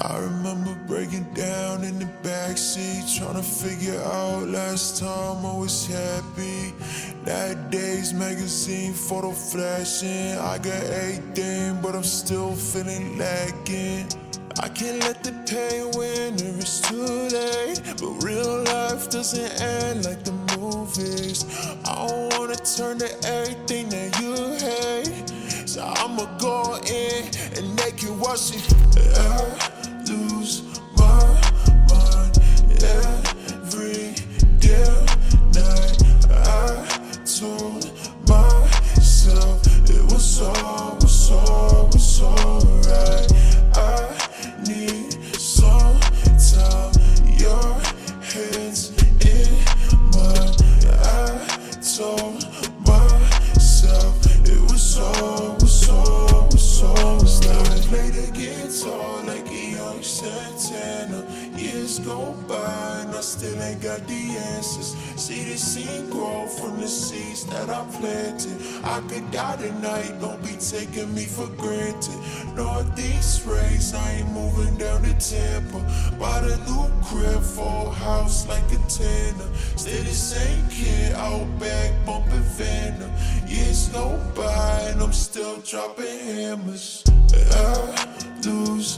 I remember breaking down in the backseat, trying to figure out last time I was happy. Nowadays magazine photo flashing, I got everything but I'm still feeling lacking. I can't let the pain win if it's too late, but real life doesn't end like the movies. I don't wanna turn to everything that you hate, so I'ma go in and make you watch it. I lose my mind every damn night. I told myself it was alright. I need some time, your hands in mine. I told myself it was alright. Still play the guitar like a young Santana. Years go by and I still ain't got the answers. See the scene grow from the seeds that I planted. I could die tonight, don't be taking me for granted. Northeast race, I ain't moving down to Tampa. Bought a new crib, full house like a tenner. Still the same kid, out back bumping Vanna. Years go by and I'm still dropping hammers. I lose